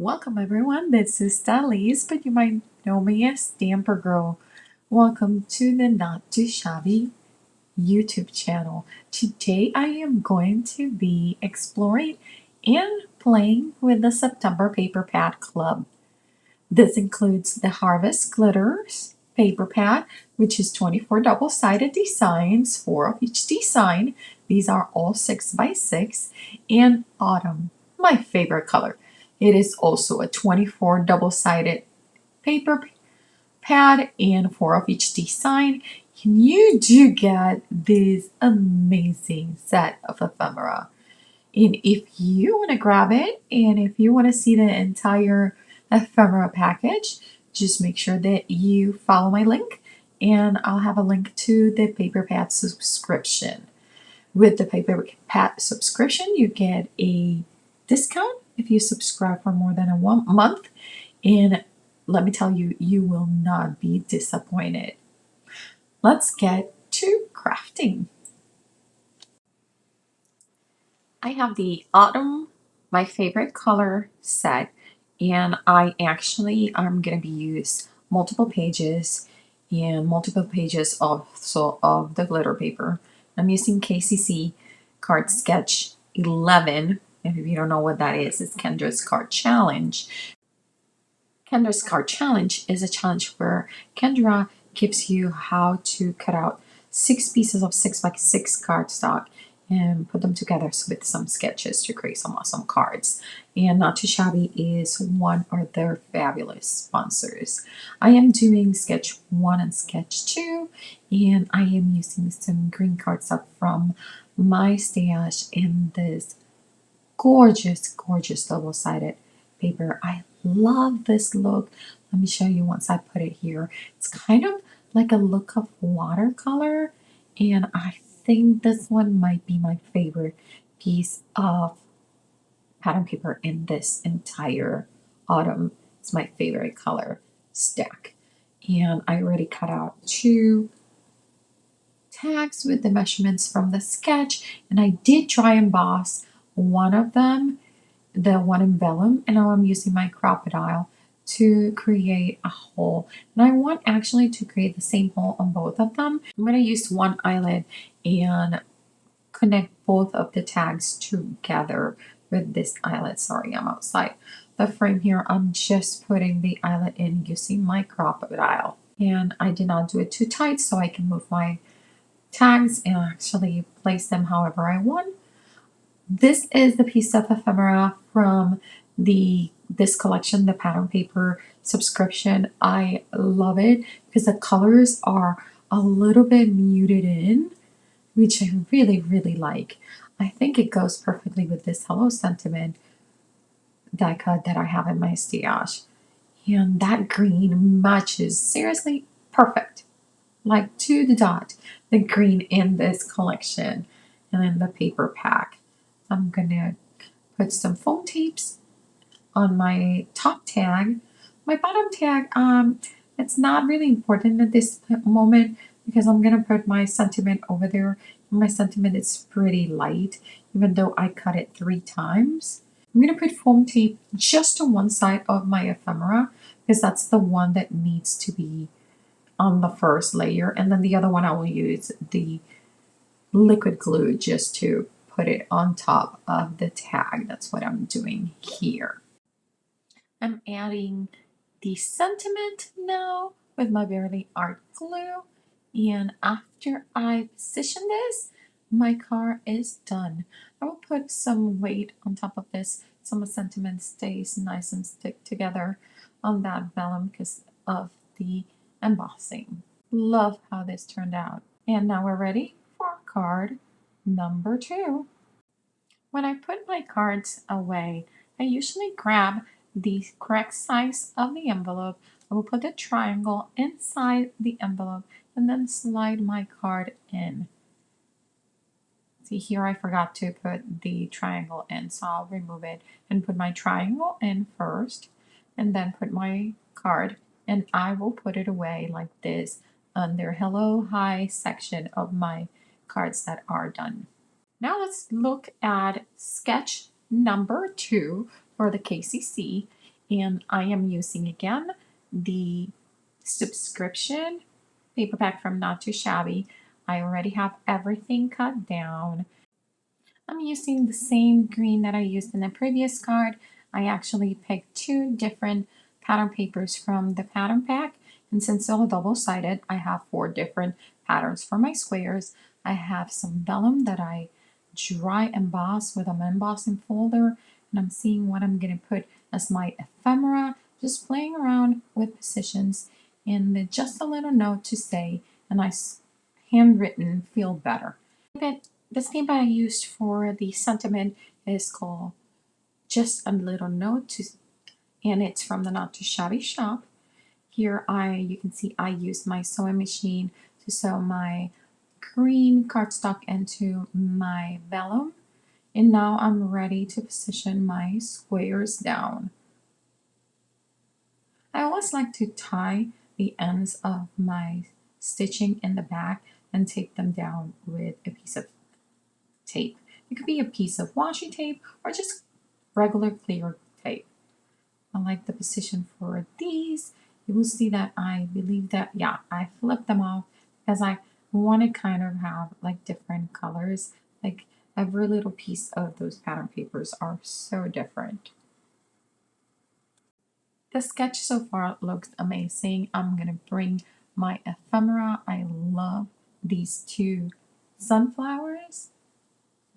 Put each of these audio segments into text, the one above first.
Welcome everyone, this is Dalis, but you might know me as Stamper Girl. Welcome to the Not Too Shabby YouTube channel. Today I am going to be exploring and playing with the September Paper Pad Club. This includes the Harvest Glitters paper pad, which is 24 double-sided designs, 4 of each design. These are all 6 by 6, and Autumn, my favorite color. It is also a 24 double-sided paper pad and 4 of each design. And you do get this amazing set of ephemera. And if you want to grab it and if you want to see the entire ephemera package, just make sure that you follow my link and I'll have a link to the paper pad subscription. With the paper pad subscription, you get a discount if you subscribe for more than a month. And let me tell you, you will not be disappointed. Let's get to crafting. I have the Autumn, my favorite color set, and I'm going to be use multiple pages and multiple pages of the glitter paper. I'm using KCC Card Sketch 11. If you don't know what that is, it's Kendra's Card Challenge. Kendra's Card Challenge is a challenge where Kendra gives you how to cut out 6 pieces of 6 by 6 cardstock and put them together with some sketches to create some awesome cards. And Not Too Shabby is one of their fabulous sponsors. I am doing sketch 1 and sketch 2, and I am using some green cardstock from my stash in this gorgeous, gorgeous double-sided paper. I love this look. Let me show you once I put it here. It's kind of like a look of watercolor, and I think this one might be my favorite piece of pattern paper in this entire autumn. It's my favorite color stack. And I already cut out 2 tags with the measurements from the sketch, and I did dry emboss one of them, the one in vellum, and now I'm using my crocodile to create a hole. And I want actually to create the same hole on both of them. I'm going to use one eyelet and connect both of the tags together with this eyelet. Sorry, I'm outside the frame here. I'm just putting the eyelet in using my crocodile. And I did not do it too tight so I can move my tags and actually place them however I want. This is the piece of ephemera from this collection, the pattern paper subscription. I love it because the colors are a little bit muted in, which I really, really like. I think it goes perfectly with this Hello Sentiment die cut that I have in my stash. And that green matches seriously perfect, like to the dot, the green in this collection and in the paper pack. I'm gonna put some foam tapes on my top tag. My bottom tag, it's not really important at this moment because I'm gonna put my sentiment over there. My sentiment is pretty light, even though I cut it 3 times. I'm gonna put foam tape just on one side of my ephemera because that's the one that needs to be on the first layer, and then the other one I will use the liquid glue just to put it on top of the tag. That's what I'm doing here. I'm adding the sentiment now with my Verily Art glue, and after I position this, my card is done. I will put some weight on top of this so my sentiment stays nice and stick together on that vellum because of the embossing. Love how this turned out. And now we're ready for card number 2. When I put my cards away, I usually grab the correct size of the envelope. I will put the triangle inside the envelope and then slide my card in. See here, I forgot to put the triangle in, so I'll remove it and put my triangle in first and then put my card, and I will put it away like this under Hello Hi section of my cards that are done. Now let's look at sketch number 2 for the KCC, And I am using again the subscription paperback from Not Too Shabby. I already have everything cut down. I'm using the same green that I used in the previous card. I actually picked two different pattern papers from the pattern pack. And since they're double-sided, I have four different patterns for my squares. I have some vellum that I dry emboss with an embossing folder. And I'm seeing what I'm going to put as my ephemera, just playing around with positions. And just a little note to say, a nice handwritten feel better. The stamp I used for the sentiment is called Just a Little Note to, and it's from the Not Too Shabby shop. Here you can see I used my sewing machine to sew my green cardstock into my vellum. And now I'm ready to position my squares down. I always like to tie the ends of my stitching in the back and tape them down with a piece of tape. It could be a piece of washi tape or just regular clear tape. I like the position for these. You will see that I believe that, yeah, I flipped them off because I want to kind of have like different colors. Like every little piece of those pattern papers are so different. The sketch so far looks amazing. I'm going to bring my ephemera. I love these two sunflowers.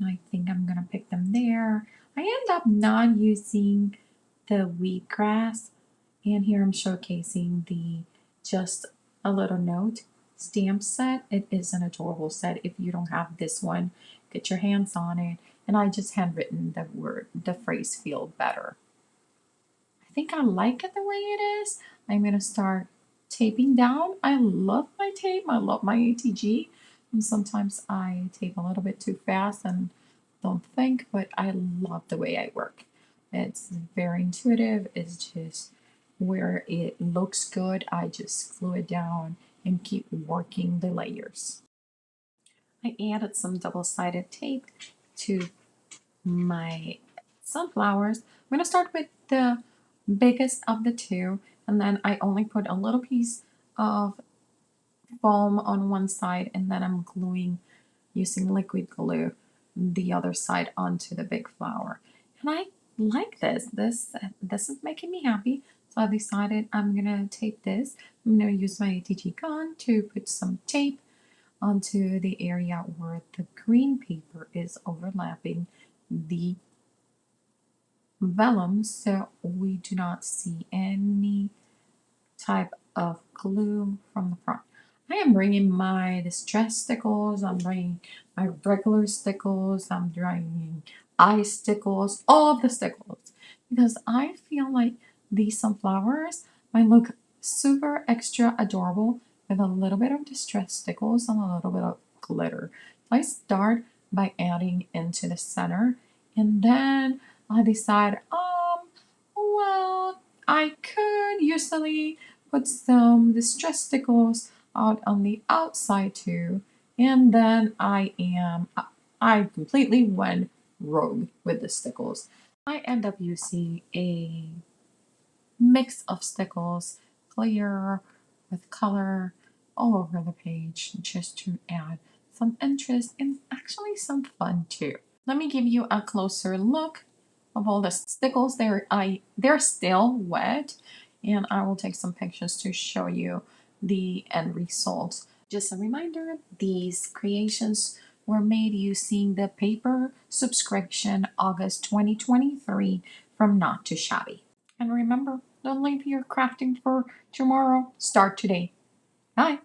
I think I'm gonna pick them there. I end up not using the wheatgrass, and here I'm showcasing the Just a Little Note stamp set. It is an adorable set. If you don't have this one, get your hands on it. And I just handwritten the phrase feel better. I think I like it the way it is. I'm gonna start taping down. I love my tape. I love my ATG. And sometimes I tape a little bit too fast and don't think, but I love the way I work. It's very intuitive. It's just where it looks good, I just glue it down and keep working the layers. I added some double-sided tape to my sunflowers. I'm going to start with the biggest of the two, and then I only put a little piece of foam on one side, and then I'm gluing using liquid glue the other side onto the big flower. And I like this. This is making me happy. So I decided I'm gonna tape this. I'm gonna use my ATG gun to put some tape onto the area where the green paper is overlapping the vellum so we do not see any type of glue from the front. I am bringing my distress stickles, I'm bringing my regular stickles, I'm bringing eye stickles, all of the stickles, because I feel like these sunflowers might look super extra adorable with a little bit of distress stickles and a little bit of glitter. So I start by adding into the center, and then I decide, well, I could usually put some distress stickles out on the outside too, and then I completely went rogue with the stickles. I end up using a mix of stickles, clear with color, all over the page just to add some interest and actually some fun too. Let me give you a closer look of all the stickles. They're still wet, and I will take some pictures to show you the end result. Just a reminder, these creations were made using the paper subscription August 2023 from Not Too Shabby. And remember, don't leave your crafting for tomorrow. Start today. Bye.